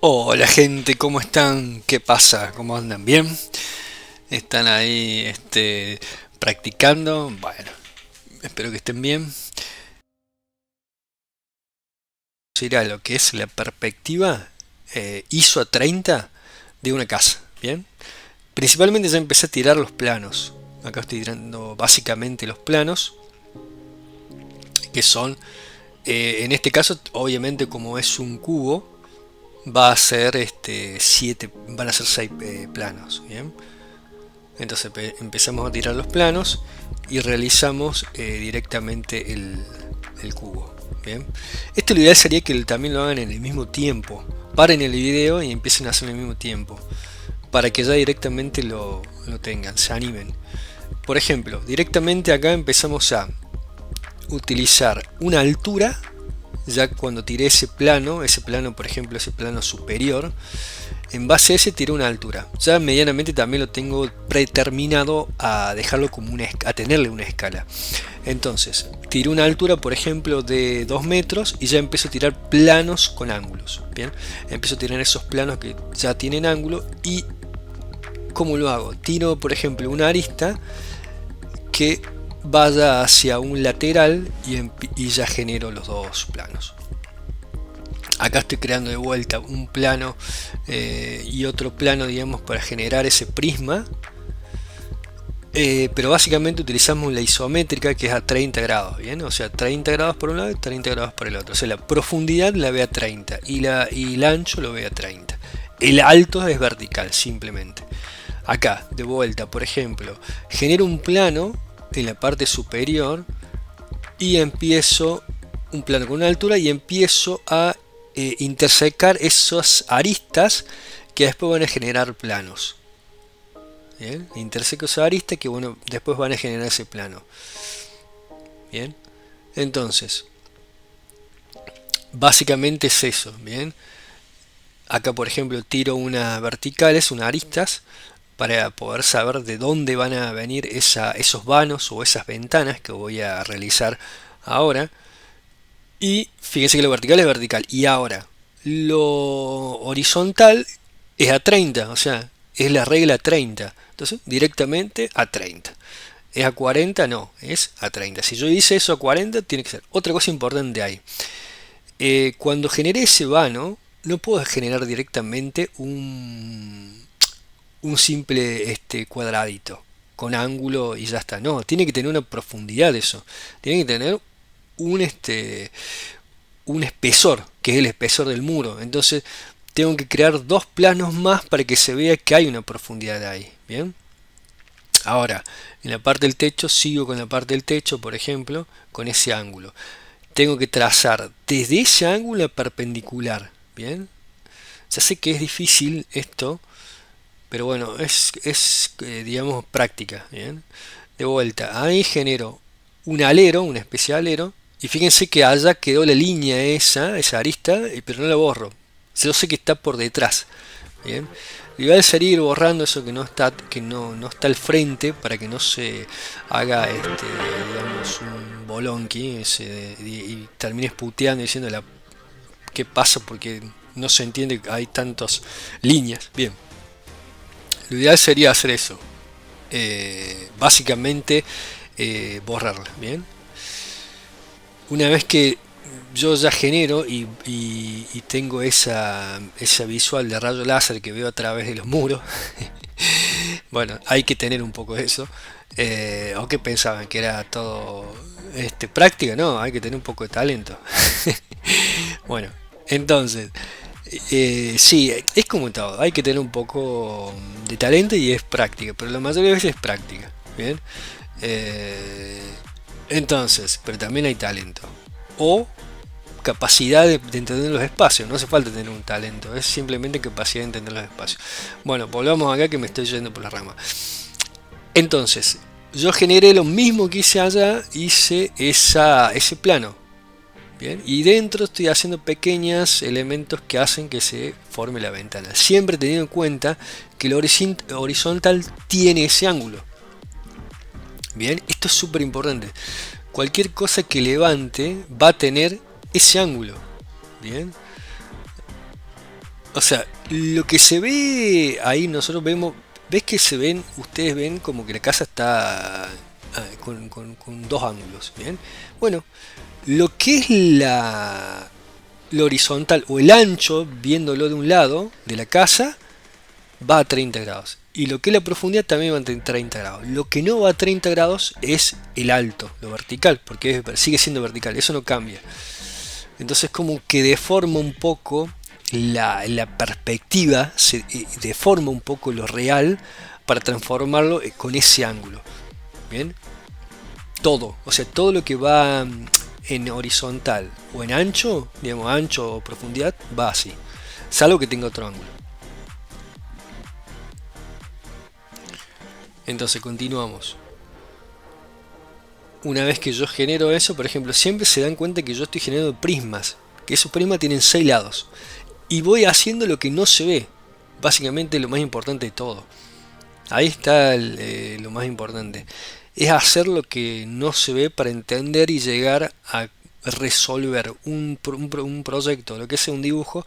Hola gente, ¿cómo están? ¿Qué pasa? ¿Cómo andan? ¿Bien? ¿Están ahí practicando? Bueno, espero que estén bien. Será lo que es la perspectiva ISO a 30 de una casa. ¿Bien? Principalmente ya empecé a tirar los planos. Acá estoy tirando básicamente los planos, que son, en este caso, obviamente como es un cubo, va a ser van a ser 6 planos. ¿Bien? Entonces empezamos a tirar los planos y realizamos directamente el cubo. Bien. Esto lo ideal sería que también lo hagan en el mismo tiempo. Paren el video y empiecen a hacerlo al mismo tiempo. Para que ya directamente lo tengan, se animen. Por ejemplo, directamente acá empezamos a utilizar una altura. Ya cuando tiré ese plano por ejemplo, ese plano superior, en base a ese tiré una altura. Ya medianamente también lo tengo predeterminado a dejarlo como a tenerle una escala. Entonces, tiré una altura, por ejemplo, de 2 metros y ya empiezo a tirar planos con ángulos. Bien, empiezo a tirar esos planos que ya tienen ángulo. Y ¿cómo lo hago? Tiro, por ejemplo, una arista que vaya hacia un lateral y ya genero los dos planos. Acá estoy creando de vuelta un plano y otro plano, digamos, para generar ese prisma. Pero básicamente utilizamos la isométrica, que es a 30 grados, ¿bien? O sea, 30 grados por un lado y 30 grados por el otro. O sea, la profundidad la ve a 30 y el ancho lo ve a 30. El alto es vertical, simplemente. Acá, de vuelta, por ejemplo, genero un plano en la parte superior y empiezo un plano con una altura y empiezo a intersecar esas aristas que después van a generar planos. Bien, interseco esa arista que bueno, después van a generar ese plano. Bien, entonces básicamente es eso. Bien, acá por ejemplo tiro unas verticales, unas aristas, para poder saber de dónde van a venir esos vanos o esas ventanas que voy a realizar ahora. Y fíjense que lo vertical es vertical. Y ahora, lo horizontal es a 30, o sea, es la regla 30. Entonces, directamente a 30. ¿Es a 40? No, es a 30. Si yo hice eso a 40, tiene que ser. Otra cosa importante ahí. Cuando generé ese vano, no puedo generar directamente un simple cuadradito con ángulo y ya está. No, tiene que tener una profundidad eso. Tiene que tener un, un espesor, que es el espesor del muro. Entonces tengo que crear dos planos más para que se vea que hay una profundidad ahí. Bien. Ahora, en la parte del techo, sigo con la parte del techo, por ejemplo, con ese ángulo. Tengo que trazar desde ese ángulo perpendicular. Bien. Ya sé que es difícil esto, pero bueno, es digamos práctica. Bien. De vuelta, ahí genero un alero, una especie de alero, y fíjense que allá quedó la línea esa arista, pero no la borro. Yo sé que está por detrás. Bien. Lo ideal sería ir borrando eso que no está al frente para que no se haga digamos un bolonqui y termines puteando y diciendo qué pasa porque no se entiende que hay tantas líneas. Bien. Lo ideal sería hacer eso. Básicamente borrarla. Bien. Una vez que yo ya genero y tengo esa visual de rayo láser que veo a través de los muros, bueno, hay que tener un poco de eso. ¿O qué pensaban? ¿Que era todo práctica? No, hay que tener un poco de talento. Bueno, entonces, sí, es como todo, hay que tener un poco de talento y es práctica, pero la mayoría de veces es práctica. Bien. Eh, entonces, pero también hay talento. O capacidad de entender los espacios. No hace falta tener un talento, es simplemente capacidad de entender los espacios. Bueno, volvamos acá que me estoy yendo por la rama. Entonces, yo generé lo mismo que hice allá, hice ese plano. Bien, y dentro estoy haciendo pequeños elementos que hacen que se forme la ventana. Siempre teniendo en cuenta que el horizontal tiene ese ángulo. Bien, esto es súper importante. Cualquier cosa que levante va a tener ese ángulo. Bien. O sea, lo que se ve ahí, nosotros vemos, ves que se ven, ustedes ven como que la casa está con dos ángulos, ¿bien? Bueno, lo que es lo horizontal o el ancho, viéndolo de un lado de la casa, va a 30 grados. Y lo que es la profundidad también va a 30 grados. Lo que no va a 30 grados es el alto, lo vertical, porque sigue siendo vertical, eso no cambia. Entonces como que deforma un poco la perspectiva, deforma un poco lo real para transformarlo con ese ángulo. Bien, todo, o sea, todo lo que va en horizontal o en ancho, digamos ancho o profundidad, va así, salvo que tenga otro ángulo. Entonces continuamos. Una vez que yo genero eso, por ejemplo, siempre se dan cuenta que yo estoy generando prismas, que esos prismas tienen 6 lados. Y voy haciendo lo que no se ve, básicamente lo más importante de todo. Ahí está lo más importante. Es hacer lo que no se ve para entender y llegar a resolver un proyecto, lo que sea un dibujo,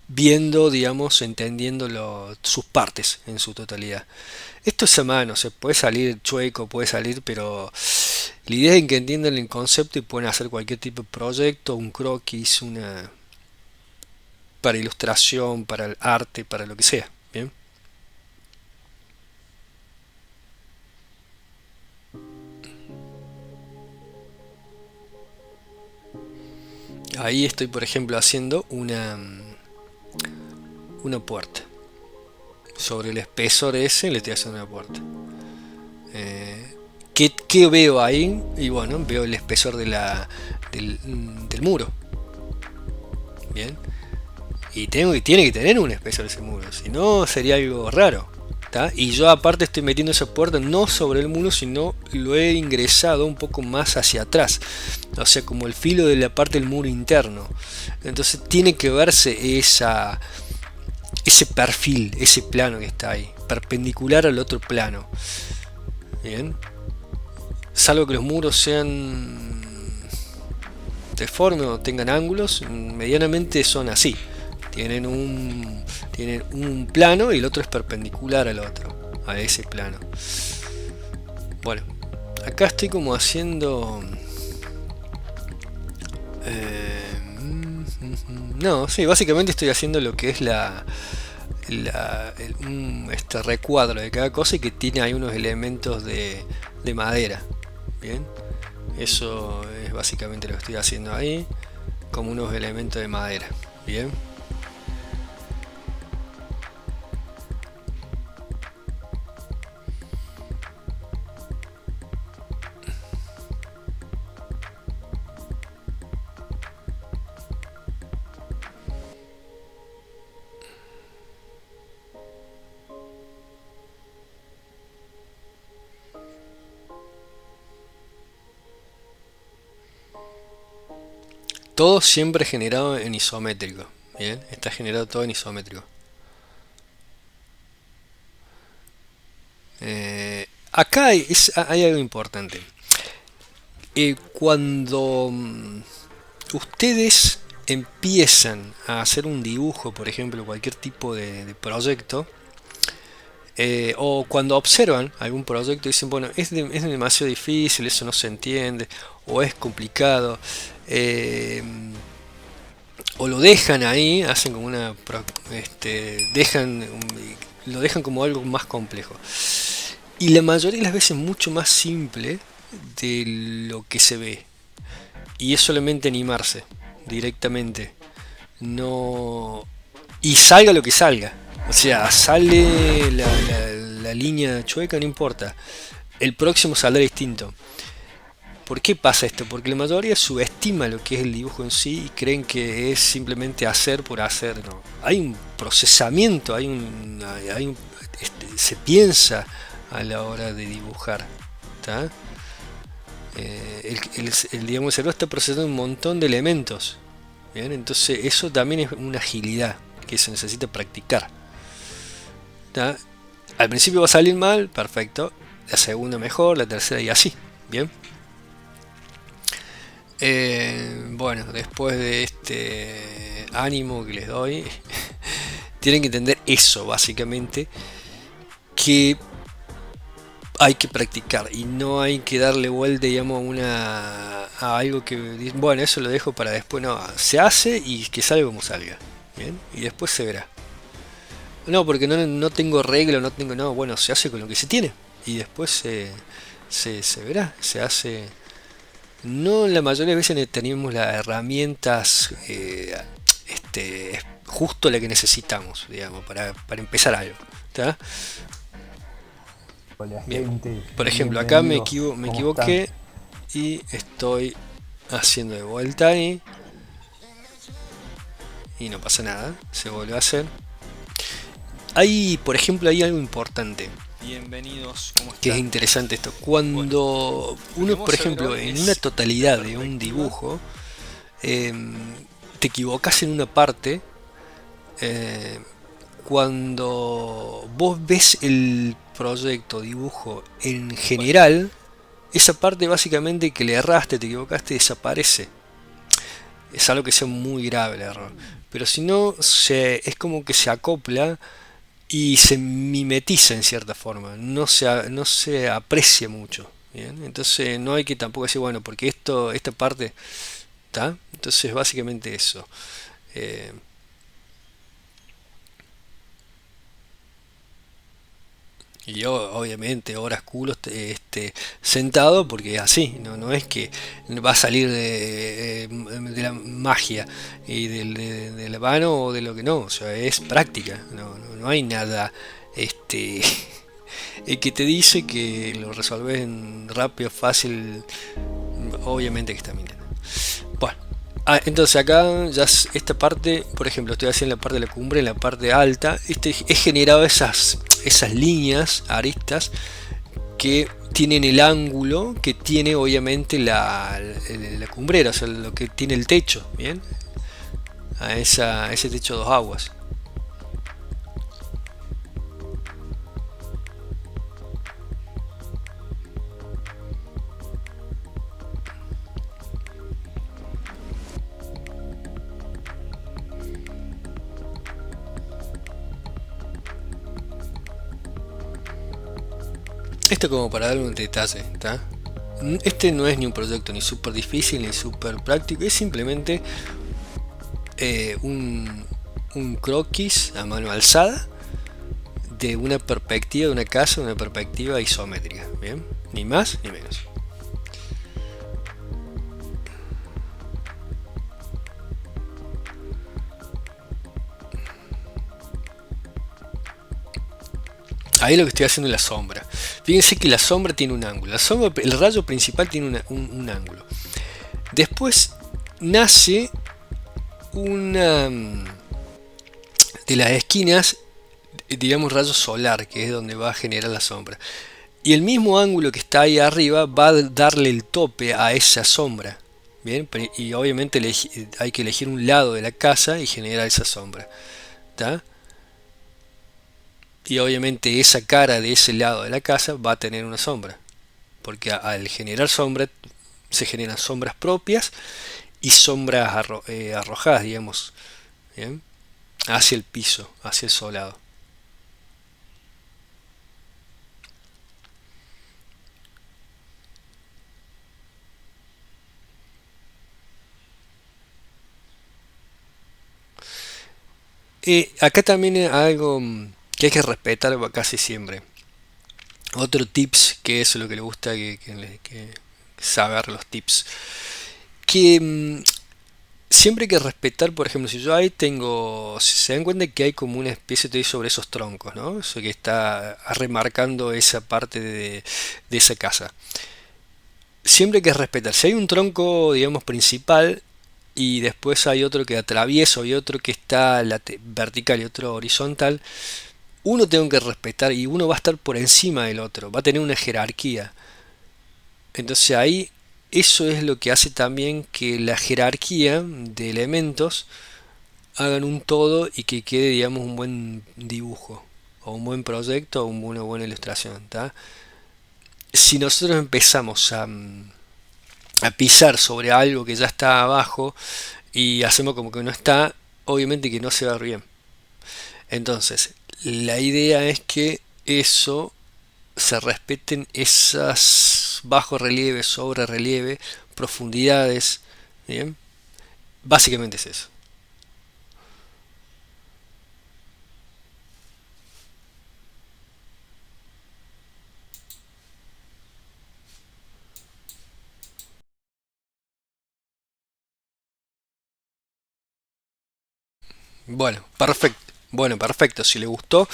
viendo, digamos, entendiendo sus partes en su totalidad. Esto es a mano, se puede salir chueco, puede salir, pero la idea es que entiendan el concepto y pueden hacer cualquier tipo de proyecto, un croquis, para ilustración, para el arte, para lo que sea. Bien, ahí estoy, por ejemplo, haciendo una puerta. Sobre el espesor ese le estoy haciendo una puerta. ¿Qué veo ahí? Y bueno, veo el espesor del muro. Bien. Y tiene que tener un espesor ese muro, si no sería algo raro. ¿Tá? Y yo aparte estoy metiendo esa puerta no sobre el muro, sino lo he ingresado un poco más hacia atrás. O sea, como el filo de la parte del muro interno. Entonces tiene que verse ese perfil, ese plano que está ahí, perpendicular al otro plano. Bien. Salvo que los muros sean deformes o tengan ángulos, medianamente son así. Tienen un plano y el otro es perpendicular al otro, a ese plano. Bueno, acá estoy como haciendo... no, sí, básicamente estoy haciendo lo que es este recuadro de cada cosa y que tiene ahí unos elementos de madera. Bien, eso es básicamente lo que estoy haciendo ahí, como unos elementos de madera. Bien. Todo siempre generado en isométrico. Bien, está generado todo en isométrico. Acá hay algo importante. Cuando ustedes empiezan a hacer un dibujo, por ejemplo, cualquier tipo de proyecto, o cuando observan algún proyecto y dicen, bueno, es demasiado difícil, eso no se entiende, o es complicado, eh, o lo dejan ahí, hacen como lo dejan como algo más complejo. Y la mayoría de las veces mucho más simple de lo que se ve. Y es solamente animarse directamente. No. Y salga lo que salga. O sea, sale la línea chueca, no importa. El próximo saldrá distinto. ¿Por qué pasa esto? Porque la mayoría subestima lo que es el dibujo en sí y creen que es simplemente hacer por hacer. No. Hay un procesamiento, se piensa a la hora de dibujar. ¿Tá? Digamos, el cerebro está procesando un montón de elementos. ¿Bien? Entonces eso también es una agilidad que se necesita practicar. ¿Tá? Al principio va a salir mal, perfecto. La segunda mejor, la tercera y así. Bien. Bueno, después de ánimo que les doy, tienen que entender eso básicamente, que hay que practicar y no hay que darle vuelta, digamos, a algo que, bueno, eso lo dejo para después, no, se hace y que salga como salga, ¿bien? Y después se verá. No, porque no tengo regla, no tengo, no, bueno, se hace con lo que se tiene y después se verá, se hace. No, la mayoría de veces tenemos las herramientas, justo la que necesitamos, digamos, para empezar algo. ¿Tá? Hola Bien. gente, Por ejemplo, acá bienvenidos. me ¿Cómo están? equivoqué y estoy haciendo de vuelta ahí y no pasa nada, se vuelve a hacer. Hay, por ejemplo, hay algo importante Bienvenidos, ¿cómo que es están? interesante esto. Bueno, Cuando lo que uno, por vamos a ver ejemplo, hoy en una es la totalidad de un perspectiva. dibujo, te equivocas en una parte, eh, cuando vos ves el proyecto, dibujo en Bueno, general, esa parte básicamente que le erraste, te equivocaste, desaparece. Es algo que sea muy grave el error. Pero si no, es como que se acopla y se mimetiza en cierta forma. No se aprecia mucho. ¿Bien? Entonces no hay que tampoco decir, bueno, porque esta parte está. Entonces básicamente eso. Eh, Y yo, obviamente, horas culos sentado porque es así, no es que va a salir de la magia y de la mano o de lo que no, o sea, es práctica, no hay nada este, que te dice que lo resolves en rápido, fácil, obviamente que está mintiendo. Bueno, entonces acá ya esta parte, por ejemplo, estoy haciendo la parte de la cumbre, en la parte alta, he generado esas líneas, aristas, que tienen el ángulo que tiene obviamente la cumbrera, o sea, lo que tiene el techo, ¿bien? A ese techo dos aguas. Esto como para darle un detalle, ¿está? Este no es ni un proyecto ni súper difícil ni súper práctico, es simplemente un croquis a mano alzada de una perspectiva de una casa, una perspectiva isométrica, ¿bien? Ni más ni menos. Ahí lo que estoy haciendo es la sombra. Fíjense que la sombra tiene un ángulo. El rayo principal tiene un ángulo. Después nace una de las esquinas, digamos rayo solar, que es donde va a generar la sombra. Y el mismo ángulo que está ahí arriba va a darle el tope a esa sombra. Bien, y obviamente hay que elegir un lado de la casa y generar esa sombra. ¿Tá? Y obviamente esa cara de ese lado de la casa va a tener una sombra. Porque al generar sombra se generan sombras propias y sombras arrojadas, digamos, ¿bien? Hacia el piso, hacia el solado. Acá también hay algo que hay que respetar casi siempre. Otro tips, que es lo que le gusta que saber los tips. Que siempre hay que respetar, por ejemplo, si yo ahí tengo, si se dan cuenta que hay como una especie de sobre esos troncos, ¿no? Eso que está remarcando esa parte de esa casa. Siempre hay que respetar. Si hay un tronco, digamos, principal y después hay otro que atraviesa y otro que está vertical y otro horizontal, uno tengo que respetar y uno va a estar por encima del otro, va a tener una jerarquía. Entonces ahí eso es lo que hace también que la jerarquía de elementos hagan un todo y que quede, digamos, un buen dibujo o un buen proyecto o una buena ilustración. ¿Tá? Si nosotros empezamos a pisar sobre algo que ya está abajo y hacemos como que no está, obviamente que no se va a ver bien. Entonces, la idea es que eso se respeten esas bajo relieve, sobre relieve, profundidades, ¿bien? Básicamente es eso. Bueno, perfecto. Bueno, perfecto. Si les gustó,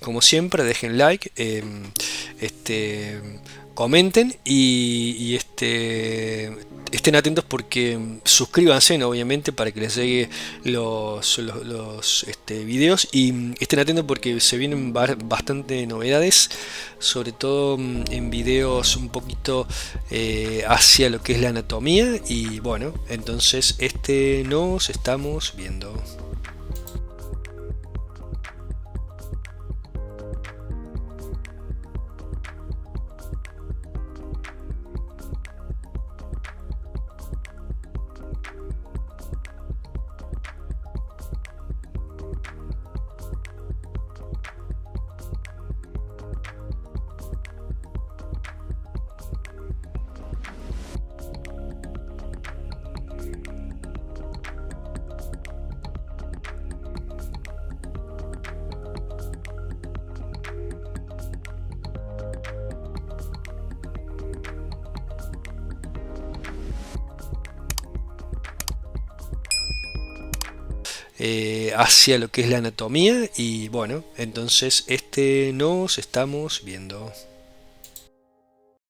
como siempre, dejen like, este, comenten y estén atentos porque suscríbanse, ¿no? Obviamente, para que les llegue los videos y estén atentos porque se vienen bastante novedades, sobre todo en videos un poquito hacia lo que es la anatomía y bueno, entonces nos estamos viendo. Hacia lo que es la anatomía y bueno, entonces nos estamos viendo.